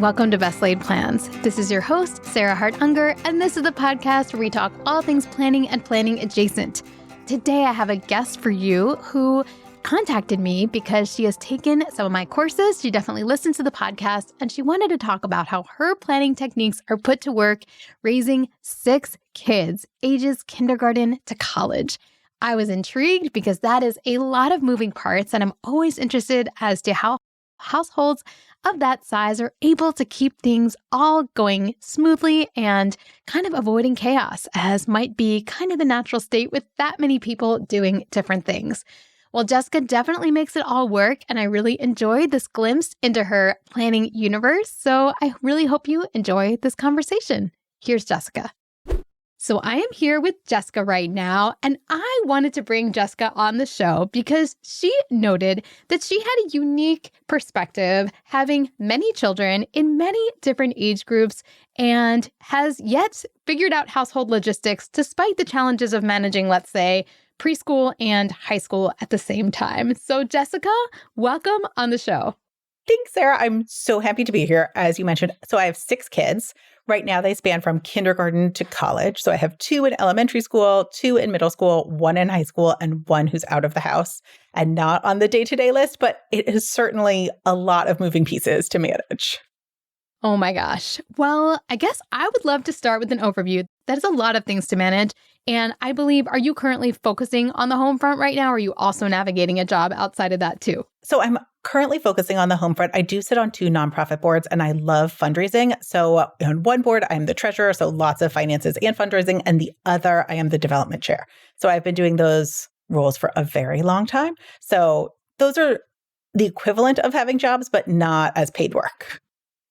welcome to Best Laid Plans. This is your host, Sarah Hart-Unger, and this is the podcast where we talk all things planning and planning adjacent. Today, I have a guest for you who contacted me because she has taken some of my courses. She definitely listens to the podcast, and she wanted to talk about how her planning techniques are put to work raising 6 kids, ages kindergarten to college. I was intrigued because that is a lot of moving parts, and I'm always interested as to how households of that size are able to keep things all going smoothly and kind of avoiding chaos, as might be kind of the natural state with that many people doing different things. Well, Jessica definitely makes it all work, and I really enjoyed this glimpse into her planning universe. So I really hope you enjoy this conversation. Here's Jessica. So I am here with Jessica right now, and I wanted to bring Jessica on the show because she noted that she had a unique perspective, having many children in many different age groups, and has yet figured out household logistics despite the challenges of managing, let's say, preschool and high school at the same time. So Jessica, welcome on the show. Thanks, Sarah. I'm so happy to be here. As you mentioned, so I have 6 kids. Right now, they span from kindergarten to college. So I have 2 in elementary school, 2 in middle school, 1 in high school, and 1 who's out of the house and not on the day-to-day list. But it is certainly a lot of moving pieces to manage. Oh my gosh. Well, I guess I would love to start with an overview. That is a lot of things to manage. And I believe, are you currently focusing on the home front right now? Or are you also navigating a job outside of that too? So I'm currently focusing on the home front. I do sit on 2 nonprofit boards and I love fundraising. So on one board, I'm the treasurer, so lots of finances and fundraising. And the other, I am the development chair. So I've been doing those roles for a very long time. So those are the equivalent of having jobs, but not as paid work.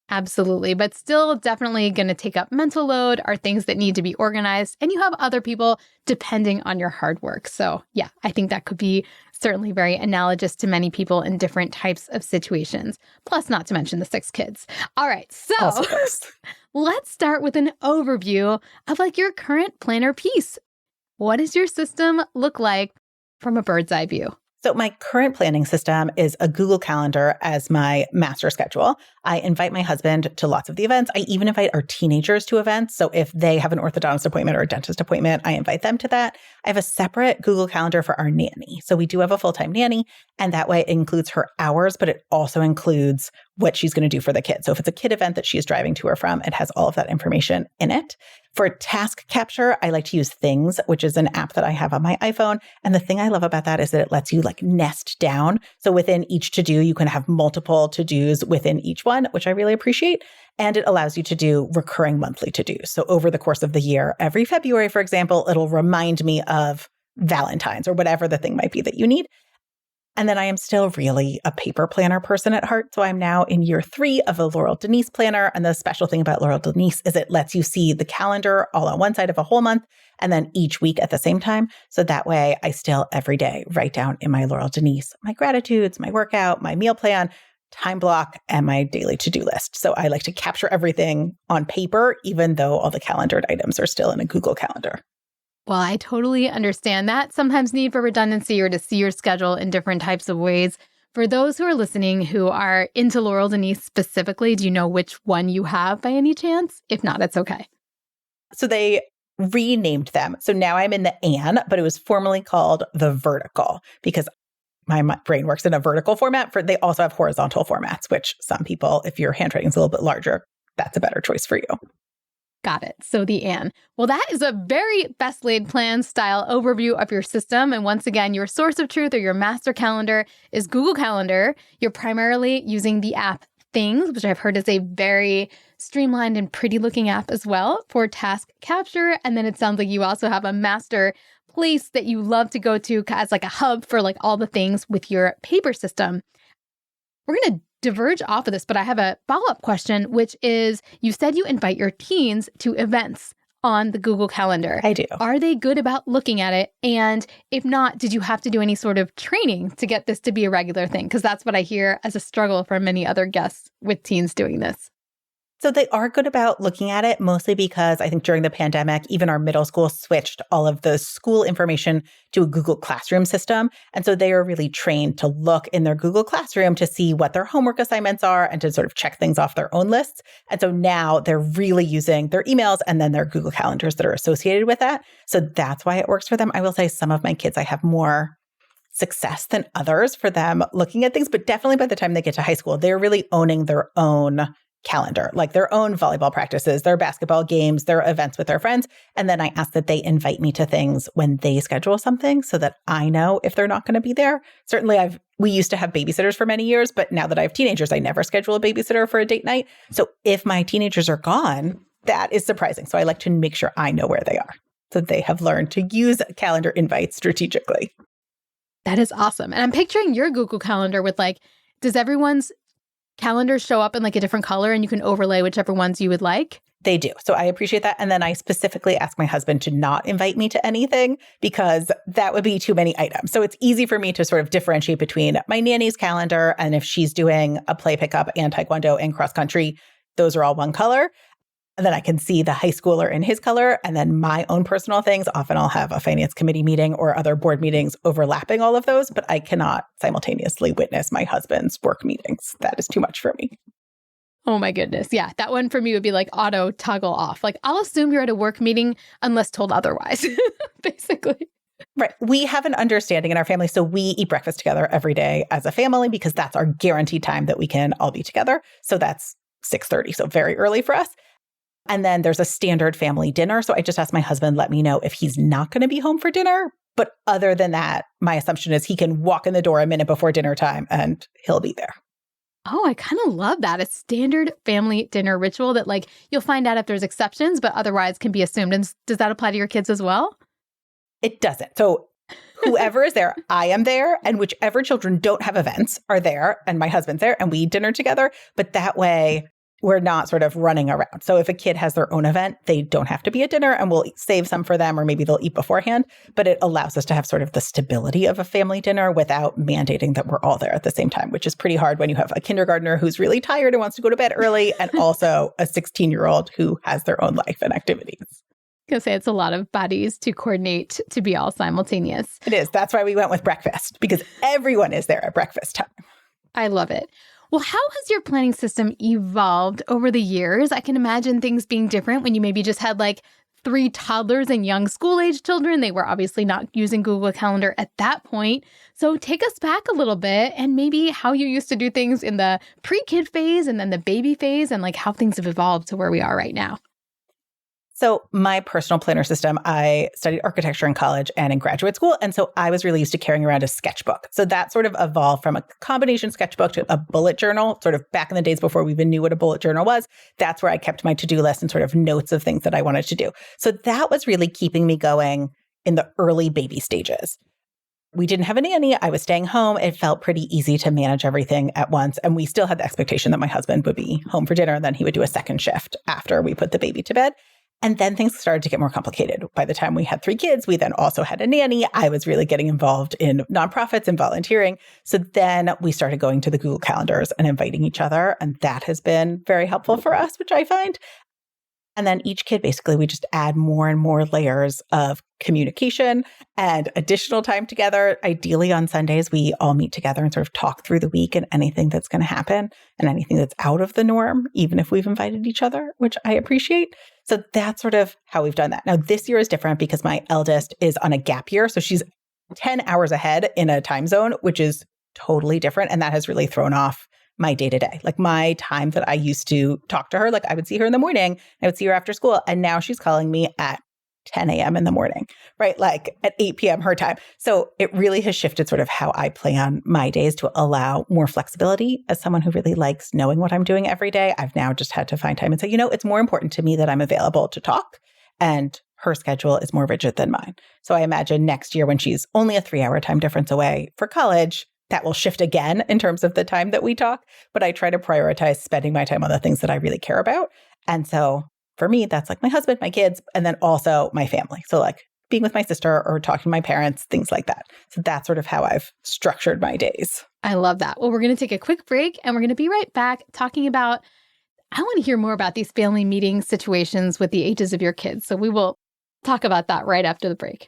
Absolutely. But still definitely going to take up mental load, are things that need to be organized. And you have other people depending on your hard work. So yeah, I think that could be certainly very analogous to many people in different types of situations. Plus, not to mention the 6 kids. All right. So let's start with an overview of like your current planner piece. What does your system look like from a bird's eye view? So my current planning system is a Google Calendar as my master schedule. I invite my husband to lots of the events. I even invite our teenagers to events. So if they have an orthodontist appointment or a dentist appointment, I invite them to that. I have a separate Google Calendar for our nanny. So we do have a full-time nanny, and that way it includes her hours, but it also includes what she's going to do for the kids. So if it's a kid event that she's driving to or from, it has all of that information in it. For task capture, I like to use Things, which is an app that I have on my iPhone. And the thing I love about that is that it lets you like nest down. So within each to-do, you can have multiple to-dos within each one, which I really appreciate. And it allows you to do recurring monthly to-dos. So over the course of the year, every February, for example, it'll remind me of Valentine's or whatever the thing might be that you need. And then I am still really a paper planner person at heart. So I'm now in year 3 of a Laurel Denise planner. And the special thing about Laurel Denise is it lets you see the calendar all on one side of a whole month and then each week at the same time. So that way I still every day write down in my Laurel Denise my gratitudes, my workout, my meal plan, time block, and my daily to-do list. So I like to capture everything on paper, even though all the calendared items are still in a Google Calendar. Well, I totally understand that. Sometimes need for redundancy or to see your schedule in different types of ways. For those who are listening who are into Laurel Denise specifically, do you know which one you have by any chance? If not, it's okay. So they renamed them. So now I'm in the Ann, but it was formerly called the Vertical because my brain works in a vertical format. They also have horizontal formats, which some people, if your handwriting is a little bit larger, that's a better choice for you. Got it. So the Ann. Well, that is a very best laid plan style overview of your system. And once again, your source of truth or your master calendar is Google Calendar. You're primarily using the app Things, which I've heard is a very streamlined and pretty looking app as well for task capture. And then it sounds like you also have a master place that you love to go to as like a hub for like all the things with your paper system. We're going to diverge off of this, but I have a follow-up question, which is you said you invite your teens to events on the Google Calendar. I do. Are they good about looking at it? And if not, did you have to do any sort of training to get this to be a regular thing? Because that's what I hear as a struggle from many other guests with teens doing this. So they are good about looking at it, mostly because I think during the pandemic, even our middle school switched all of the school information to a Google Classroom system. And so they are really trained to look in their Google Classroom to see what their homework assignments are and to sort of check things off their own lists. And so now they're really using their emails and then their Google Calendars that are associated with that. So that's why it works for them. I will say some of my kids, I have more success than others for them looking at things, but definitely by the time they get to high school, they're really owning their own calendar, like their own volleyball practices, their basketball games, their events with their friends. And then I ask that they invite me to things when they schedule something so that I know if they're not going to be there. Certainly we used to have babysitters for many years, but now that I have teenagers, I never schedule a babysitter for a date night. So if my teenagers are gone, that is surprising. So I like to make sure I know where they are. So they have learned to use calendar invites strategically. That is awesome. And I'm picturing your Google Calendar with does everyone's calendar show up in a different color and you can overlay whichever ones you would like? They do. So I appreciate that. And then I specifically ask my husband to not invite me to anything because that would be too many items. So it's easy for me to sort of differentiate between my nanny's calendar and if she's doing a play pickup and taekwondo and cross country, those are all one color. And then I can see the high schooler in his color and then my own personal things. Often I'll have a finance committee meeting or other board meetings overlapping all of those, but I cannot simultaneously witness my husband's work meetings. That is too much for me. Oh my goodness. Yeah. That one for me would be auto toggle off. I'll assume you're at a work meeting unless told otherwise, basically. Right. We have an understanding in our family. So we eat breakfast together every day as a family because that's our guaranteed time that we can all be together. So that's 6:30. So very early for us. And then there's a standard family dinner. So I just asked my husband, let me know if he's not going to be home for dinner. But other than that, my assumption is he can walk in the door a minute before dinner time and he'll be there. Oh, I kind of love that. A standard family dinner ritual that you'll find out if there's exceptions, but otherwise can be assumed. And does that apply to your kids as well? It doesn't. So whoever is there, I am there. And whichever children don't have events are there. And my husband's there and we eat dinner together. But that way, we're not sort of running around. So if a kid has their own event, they don't have to be at dinner and we'll save some for them or maybe they'll eat beforehand. But it allows us to have sort of the stability of a family dinner without mandating that we're all there at the same time, which is pretty hard when you have a kindergartner who's really tired and wants to go to bed early and also a 16-year-old who has their own life and activities. I was going to say it's a lot of bodies to coordinate to be all simultaneous. It is. That's why we went with breakfast because everyone is there at breakfast time. I love it. Well, how has your planning system evolved over the years? I can imagine things being different when you maybe just had 3 toddlers and young school-age children. They were obviously not using Google Calendar at that point. So take us back a little bit and maybe how you used to do things in the pre-kid phase and then the baby phase and how things have evolved to where we are right now. So my personal planner system, I studied architecture in college and in graduate school. And so I was really used to carrying around a sketchbook. So that sort of evolved from a combination sketchbook to a bullet journal, sort of back in the days before we even knew what a bullet journal was. That's where I kept my to-do list and sort of notes of things that I wanted to do. So that was really keeping me going in the early baby stages. We didn't have a nanny. I was staying home. It felt pretty easy to manage everything at once. And we still had the expectation that my husband would be home for dinner and then he would do a second shift after we put the baby to bed. And then things started to get more complicated. By the time we had 3 kids, we then also had a nanny. I was really getting involved in nonprofits and volunteering. So then we started going to the Google Calendars and inviting each other. And that has been very helpful for us, which I find. And then each kid, basically, we just add more and more layers of communication and additional time together. Ideally, on Sundays, we all meet together and sort of talk through the week and anything that's going to happen and anything that's out of the norm, even if we've invited each other, which I appreciate. So that's sort of how we've done that. Now, this year is different because my eldest is on a gap year. So she's 10 hours ahead in a time zone, which is totally different. And that has really thrown off my day-to-day, my time that I used to talk to her. I would see her in the morning, I would see her after school. And now she's calling me at 10 a.m. in the morning, right? At 8 p.m. her time. So it really has shifted sort of how I plan my days to allow more flexibility. As someone who really likes knowing what I'm doing every day, I've now just had to find time and say, it's more important to me that I'm available to talk. And her schedule is more rigid than mine. So I imagine next year when she's only a 3-hour time difference away for college, that will shift again in terms of the time that we talk. But I try to prioritize spending my time on the things that I really care about. And so for me, that's my husband, my kids, and then also my family. So being with my sister or talking to my parents, things like that. So that's sort of how I've structured my days. I love that. Well, we're going to take a quick break and we're going to be right back talking about I want to hear more about these family meeting situations with the ages of your kids. So we will talk about that right after the break.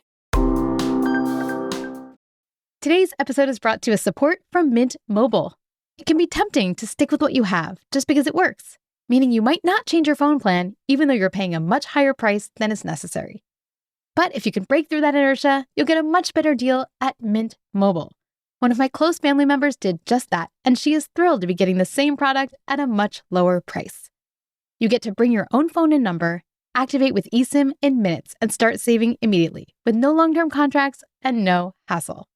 Today's episode is brought to you with support from Mint Mobile. It can be tempting to stick with what you have just because it works, meaning you might not change your phone plan even though you're paying a much higher price than is necessary. But if you can break through that inertia, you'll get a much better deal at Mint Mobile. One of my close family members did just that, and she is thrilled to be getting the same product at a much lower price. You get to bring your own phone and number, activate with eSIM in minutes, and start saving immediately with no long-term contracts and no hassle.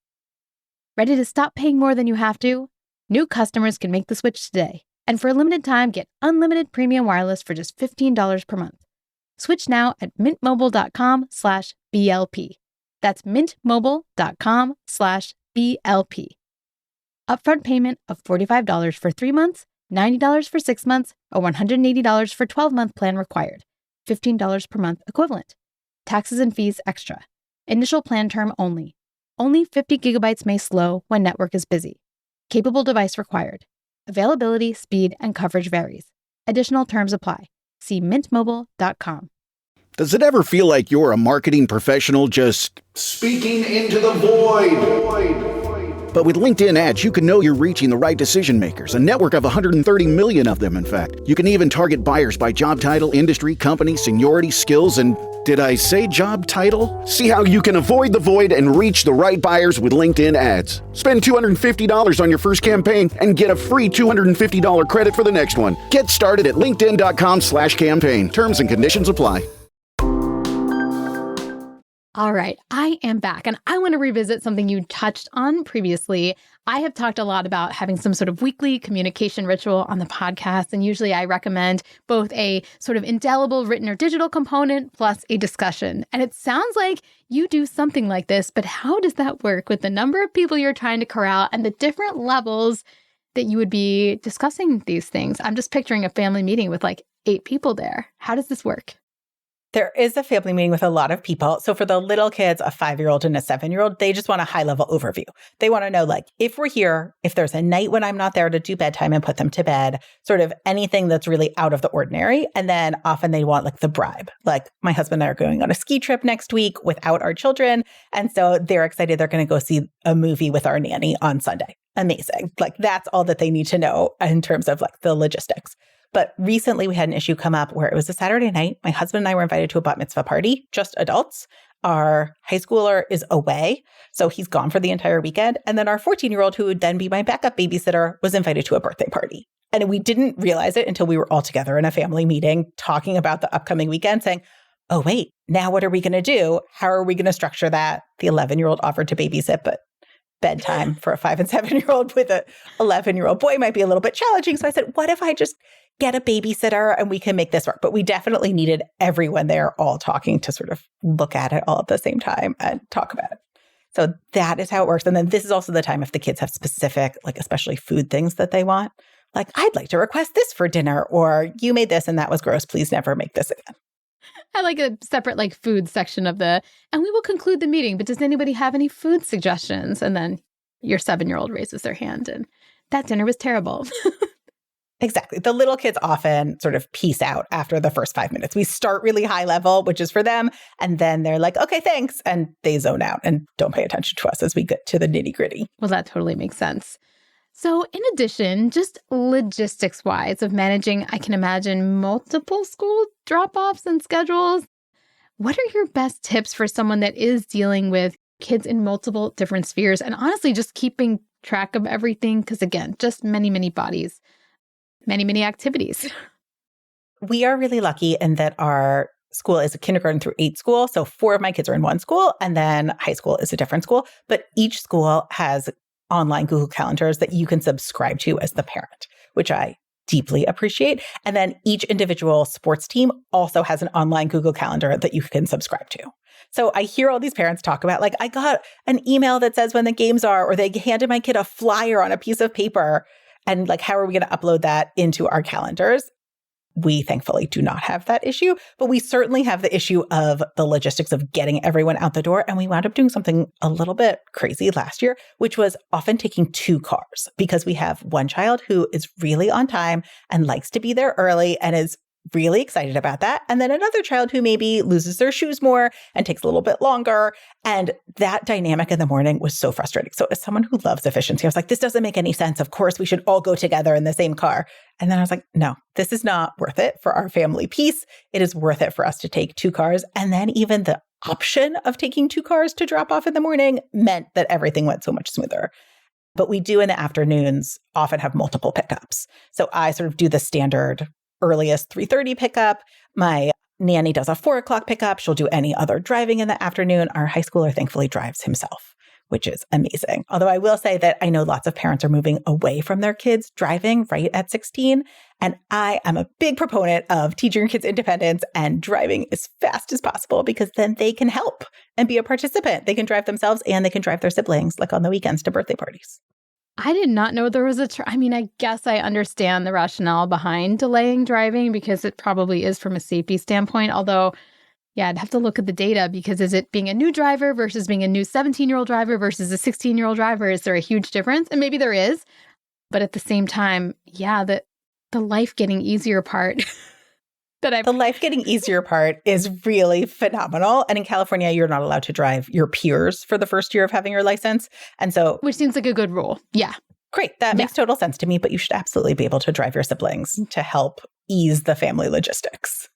Ready to stop paying more than you have to? New customers can make the switch today, and for a limited time, get unlimited premium wireless for just $15 per month. Switch now at mintmobile.com/BLP. That's mintmobile.com/BLP. Upfront payment of $45 for 3 months, $90 for 6 months, or $180 for 12-month plan required. $15 per month equivalent. Taxes and fees extra. Initial plan term only. Only 50 gigabytes may slow when network is busy. Capable device required. Availability, speed, and coverage varies. Additional terms apply. See mintmobile.com. Does it ever feel like you're a marketing professional just speaking into the void? But with LinkedIn ads, you can know you're reaching the right decision makers, a network of 130 million of them, in fact. You can even target buyers by job title, industry, company, seniority, skills, and did I say job title? See how you can avoid the void and reach the right buyers with LinkedIn ads. Spend $250 on your first campaign and get a free $250 credit for the next one. Get started at linkedin.com/campaign. Terms and conditions apply. All right, I am back, and I want to revisit something you touched on previously. I have talked a lot about having some sort of weekly communication ritual on the podcast, and usually I recommend both a sort of indelible written or digital component plus a discussion. And it sounds like you do something like this, but how does that work with the number of people you're trying to corral and the different levels that you would be discussing these things? I'm just picturing a family meeting with like 8 people there. How does this work? There is a family meeting with a lot of people. So for the little kids, a 5-year-old and a 7-year-old, they just want a high-level overview. They want to know, like, if we're here, if there's a night when I'm not there to do bedtime and put them to bed, sort of anything that's really out of the ordinary. And then often they want like the bribe. Like my husband and I are going on a ski trip next week without our children. And so they're excited they're going to go see a movie with our nanny on Sunday. Amazing. Like that's all that they need to know in terms of like the logistics. But recently we had an issue come up where it was a Saturday night. My husband and I were invited to a bat mitzvah party, just adults. Our high schooler is away, so he's gone for the entire weekend. And then our 14-year-old, who would then be my backup babysitter, was invited to a birthday party. And we didn't realize it until we were all together in a family meeting talking about the upcoming weekend, saying, oh, wait, now what are we going to do? How are we going to structure that? The 11-year-old offered to babysit, but bedtime for a 5 and 7-year-old with a 11-year-old boy might be a little bit challenging. So I said, what if I just get a babysitter and we can make this work? But we definitely needed everyone there all talking to sort of look at it all at the same time and talk about it. So that is how it works. And then this is also the time if the kids have specific, like especially food things that they want. Like, I'd like to request this for dinner, or you made this and that was gross. Please never make this again. I like a separate like food section of and we will conclude the meeting, but does anybody have any food suggestions? And then your 7-year-old raises their hand and that dinner was terrible. Exactly. The little kids often sort of peace out after the first 5 minutes. We start really high level, which is for them. And then they're like, okay, thanks. And they zone out and don't pay attention to us as we get to the nitty gritty. Well, that totally makes sense. So in addition, just logistics wise of managing, I can imagine multiple school drop-offs and schedules. What are your best tips for someone that is dealing with kids in multiple different spheres and honestly just keeping track of everything? Because again, just many, many bodies. Many, many activities. We are really lucky in that our school is a kindergarten through 8 school. So 4 of my kids are in one school, and then high school is a different school. But each school has online Google calendars that you can subscribe to as the parent, which I deeply appreciate. And then each individual sports team also has an online Google calendar that you can subscribe to. So I hear all these parents talk about, like, I got an email that says when the games are, or they handed my kid a flyer on a piece of paper. And like, how are we going to upload that into our calendars? we thankfully do not have that issue, but we certainly have the issue of the logistics of getting everyone out the door. And we wound up doing something a little bit crazy last year, which was often taking 2 cars because we have one child who is really on time and likes to be there early and is really excited about that. And then another child who maybe loses their shoes more and takes a little bit longer. And that dynamic in the morning was so frustrating. So as someone who loves efficiency, I was like, this doesn't make any sense. Of course, we should all go together in the same car. And then I was like, no, this is not worth it for our family peace. It is worth it for us to take 2 cars. And then even the option of taking 2 cars to drop off in the morning meant that everything went so much smoother. But we do in the afternoons often have multiple pickups. So I sort of do the standard earliest 3:30 pickup. My nanny does a 4:00 pickup. She'll do any other driving in the afternoon. Our high schooler thankfully drives himself, which is amazing. Although I will say that I know lots of parents are moving away from their kids driving right at 16. And I am a big proponent of teaching your kids independence and driving as fast as possible because then they can help and be a participant. They can drive themselves and they can drive their siblings, like on the weekends to birthday parties. I did not know there was I guess I understand the rationale behind delaying driving because it probably is from a safety standpoint. Although, yeah, I'd have to look at the data because is it being a new driver versus being a new 17-year-old driver versus a 16-year-old driver? Is there a huge difference? And maybe there is. But at the same time, yeah, the life getting easier part The life getting easier part is really phenomenal. And in California, you're not allowed to drive your peers for the first year of having your license. And so, which seems like a good rule. Yeah. Great. That makes total sense to me, but you should absolutely be able to drive your siblings to help ease the family logistics.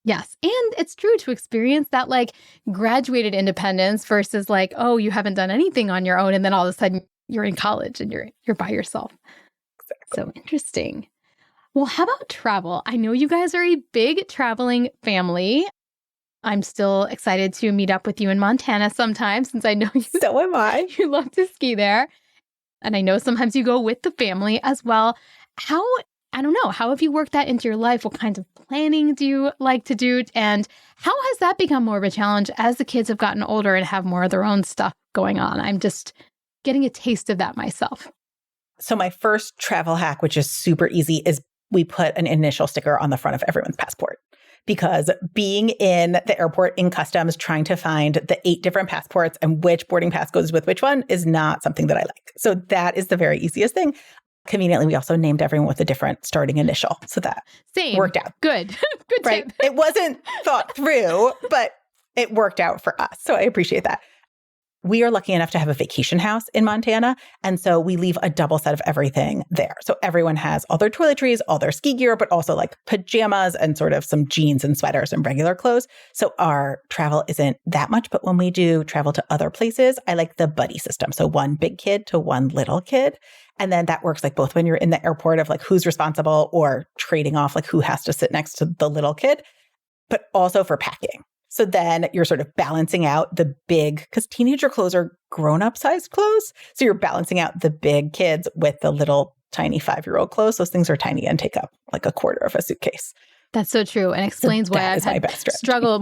Yes. And it's true to experience that like graduated independence versus like, oh, you haven't done anything on your own. And then all of a sudden you're in college and you're by yourself. Exactly. So interesting. Well, how about travel? I know you guys are a big traveling family. I'm still excited to meet up with you in Montana sometime since I know you. So am I. You love to ski there. And I know sometimes you go with the family as well. How have you worked that into your life? What kinds of planning do you like to do? And how has that become more of a challenge as the kids have gotten older and have more of their own stuff going on? I'm just getting a taste of that myself. So my first travel hack, which is super easy, is we put an initial sticker on the front of everyone's passport. Because being in the airport in customs, trying to find the 8 different passports and which boarding pass goes with which one is not something that I like. So that is the very easiest thing. Conveniently, we also named everyone with a different starting initial. So that worked out. Good. Good right? tip. It wasn't thought through, but it worked out for us. So I appreciate that. We are lucky enough to have a vacation house in Montana. And so we leave a double set of everything there. So everyone has all their toiletries, all their ski gear, but also like pajamas and sort of some jeans and sweaters and regular clothes. So our travel isn't that much. But when we do travel to other places, I like the buddy system. So one big kid to one little kid. And then that works like both when you're in the airport of like who's responsible or trading off like who has to sit next to the little kid, but also for packing. So then you're sort of balancing out the big, because teenager clothes are grown-up sized clothes. So you're balancing out the big kids with the little tiny 5-year-old clothes. Those things are tiny and take up like a quarter of a suitcase. That's so true. And explains why I've had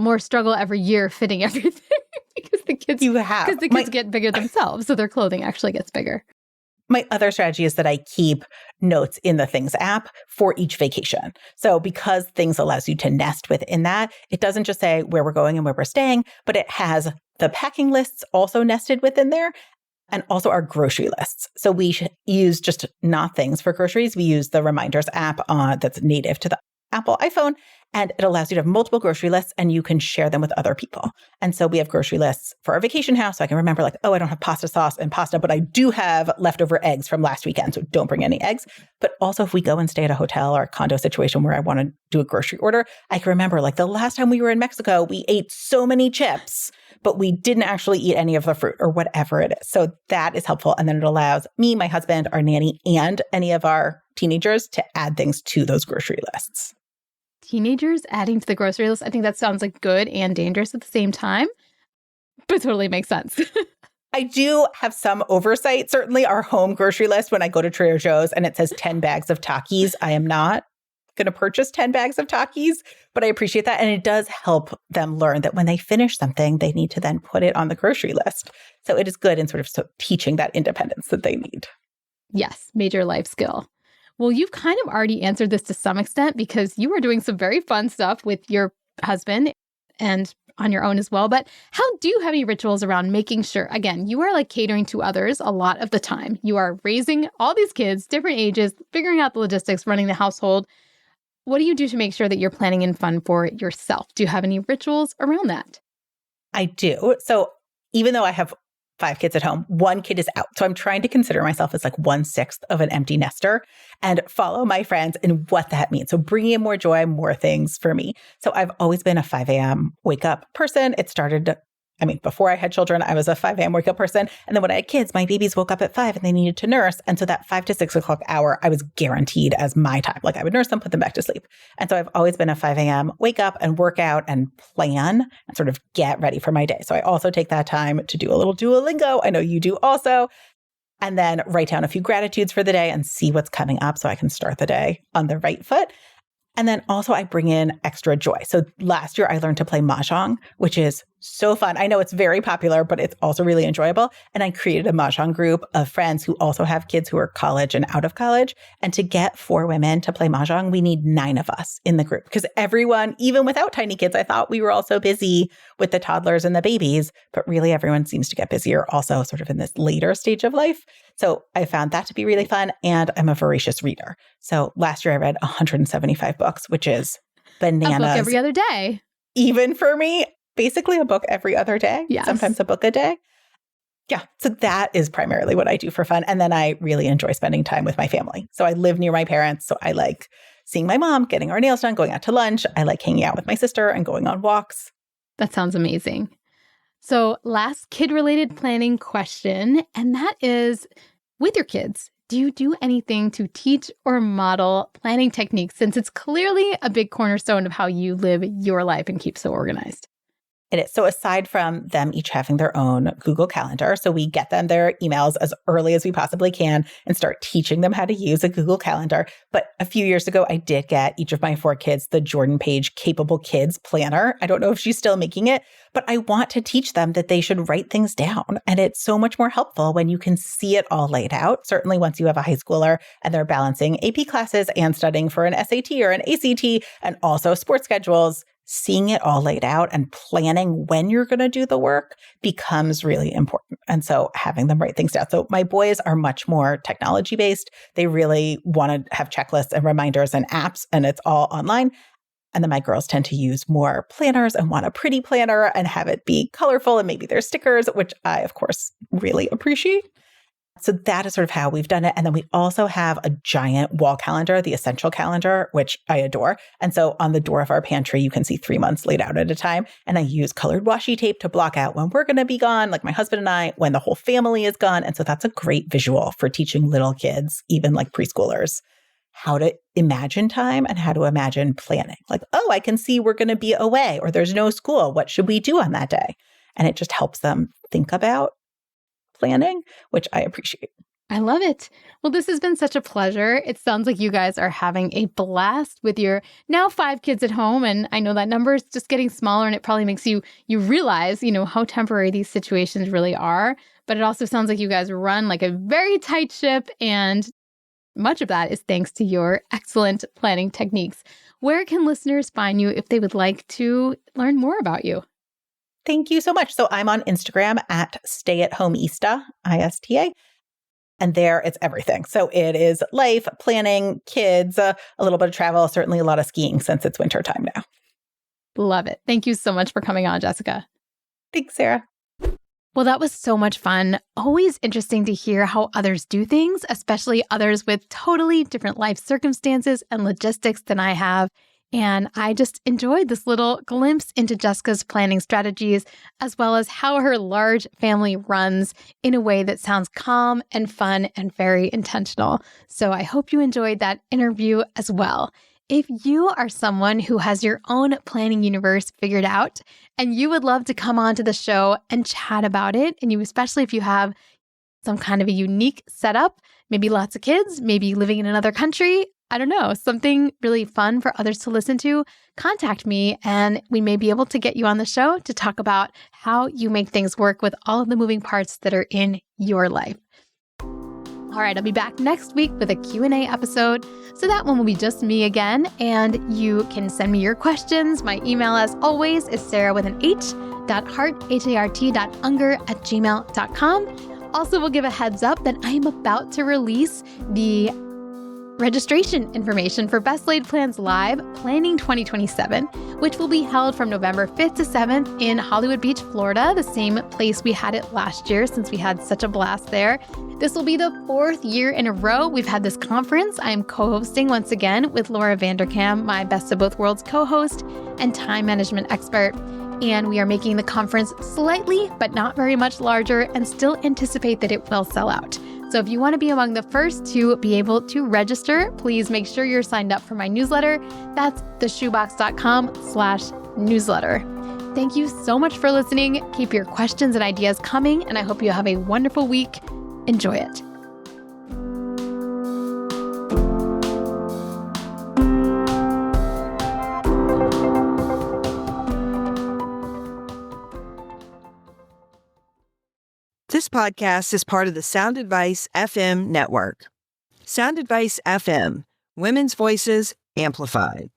more struggle every year fitting everything because the kids get bigger themselves. So their clothing actually gets bigger. My other strategy is that I keep notes in the Things app for each vacation. So because Things allows you to nest within that, it doesn't just say where we're going and where we're staying, but it has the packing lists also nested within there and also our grocery lists. So we use just not Things for groceries. We use the Reminders app that's native to the Apple iPhone, and it allows you to have multiple grocery lists and you can share them with other people. And so we have grocery lists for our vacation house. So I can remember like, oh, I don't have pasta sauce and pasta, but I do have leftover eggs from last weekend. So don't bring any eggs. But also if we go and stay at a hotel or a condo situation where I want to do a grocery order, I can remember like the last time we were in Mexico, we ate so many chips, but we didn't actually eat any of the fruit or whatever it is. So that is helpful. And then it allows me, my husband, our nanny, and any of our teenagers to add things to those grocery lists. Teenagers adding to the grocery list. I think that sounds like good and dangerous at the same time, but totally makes sense. I do have some oversight. Certainly our home grocery list, when I go to Trader Joe's and it says 10 bags of Takis, I am not going to purchase 10 bags of Takis, but I appreciate that. And it does help them learn that when they finish something, they need to then put it on the grocery list. So it is good in sort of teaching that independence that they need. Yes, major life skill. Well, you've kind of already answered this to some extent because you are doing some very fun stuff with your husband and on your own as well. But how do you have any rituals around making sure, again, you are like catering to others a lot of the time. You are raising all these kids, different ages, figuring out the logistics, running the household. What do you do to make sure that you're planning in fun for yourself? Do you have any rituals around that? I do. So even though I have 5 kids at home, 1 kid is out. So I'm trying to consider myself as like 1/6 of an empty nester and follow my friends and what that means. So bringing in more joy, more things for me. So I've always been a 5 a.m. wake up person. It started, before I had children, I was a 5 a.m. wake up person. And then when I had kids, my babies woke up at 5 and they needed to nurse. And so that 5 to 6 o'clock hour, I was guaranteed as my time. Like I would nurse them, put them back to sleep. And so I've always been a 5 a.m. wake up and work out and plan and sort of get ready for my day. So I also take that time to do a little Duolingo. I know you do also. And then write down a few gratitudes for the day and see what's coming up so I can start the day on the right foot. And then also I bring in extra joy. So last year I learned to play Mahjong, which is so fun. I know it's very popular, but it's also really enjoyable. And I created a Mahjong group of friends who also have kids who are college and out of college. And to get 4 women to play Mahjong, we need 9 of us in the group because everyone, even without tiny kids, I thought we were all so busy with the toddlers and the babies, but really everyone seems to get busier also sort of in this later stage of life. So I found that to be really fun. And I'm a voracious reader. So last year I read 175 books, which is bananas. A book every other day. Even for me, basically a book every other day, yes. Sometimes a book a day. Yeah. So that is primarily what I do for fun. And then I really enjoy spending time with my family. So I live near my parents. So I like seeing my mom, getting our nails done, going out to lunch. I like hanging out with my sister and going on walks. That sounds amazing. So last kid-related planning question, and that is with your kids, do you do anything to teach or model planning techniques since it's clearly a big cornerstone of how you live your life and keep so organized? It is. So aside from them each having their own Google Calendar, so we get them their emails as early as we possibly can and start teaching them how to use a Google Calendar. But a few years ago, I did get each of my 4 kids the Jordan Page Capable Kids Planner. I don't know if she's still making it, but I want to teach them that they should write things down. And it's so much more helpful when you can see it all laid out. Certainly once you have a high schooler and they're balancing AP classes and studying for an SAT or an ACT and also sports schedules, seeing it all laid out and planning when you're going to do the work becomes really important. And so having them write things down. So my boys are much more technology based. They really want to have checklists and reminders and apps, and it's all online. And then my girls tend to use more planners and want a pretty planner and have it be colorful and maybe there's stickers, which I, of course, really appreciate. So that is sort of how we've done it. And then we also have a giant wall calendar, the Essential Calendar, which I adore. And so on the door of our pantry, you can see 3 months laid out at a time. And I use colored washi tape to block out when we're going to be gone, like my husband and I, when the whole family is gone. And so that's a great visual for teaching little kids, even like preschoolers, how to imagine time and how to imagine planning. Like, oh, I can see we're going to be away or there's no school. What should we do on that day? And it just helps them think about planning, which I appreciate. I love it. Well, this has been such a pleasure. It sounds like you guys are having a blast with your now 5 kids at home. And I know that number is just getting smaller and it probably makes you realize, how temporary these situations really are. But it also sounds like you guys run like a very tight ship. And much of that is thanks to your excellent planning techniques. Where can listeners find you if they would like to learn more about you? Thank you so much. So I'm on Instagram at stayathomeista, ISTA. And there it's everything. So it is life, planning, kids, a little bit of travel, certainly a lot of skiing since it's wintertime now. Love it. Thank you so much for coming on, Jessica. Thanks, Sarah. Well, that was so much fun. Always interesting to hear how others do things, especially others with totally different life circumstances and logistics than I have. And I just enjoyed this little glimpse into Jessica's planning strategies, as well as how her large family runs in a way that sounds calm and fun and very intentional. So I hope you enjoyed that interview as well. If you are someone who has your own planning universe figured out and you would love to come onto the show and chat about it, and especially if you have some kind of a unique setup, maybe lots of kids, maybe living in another country, I don't know, something really fun for others to listen to, contact me and we may be able to get you on the show to talk about how you make things work with all of the moving parts that are in your life. All right, I'll be back next week with a Q&A episode. So that one will be just me again. And you can send me your questions. My email, as always, is Sarah with an H, .hart.unger@gmail.com. Also, we'll give a heads up that I am about to release the registration information for Best Laid Plans Live Planning 2027, which will be held from November 5th to 7th in Hollywood Beach, Florida, the same place we had it last year since we had such a blast there. This will be the 4th year in a row we've had this conference. I am co-hosting once again with Laura Vanderkam, my Best of Both Worlds co-host and time management expert. And we are making the conference slightly, but not very much larger, and still anticipate that it will sell out. So if you want to be among the first to be able to register, please make sure you're signed up for my newsletter. That's theshoebox.com/newsletter. Thank you so much for listening. Keep your questions and ideas coming, and I hope you have a wonderful week. Enjoy it. This podcast is part of the Sound Advice FM network. Sound Advice FM, women's voices amplified.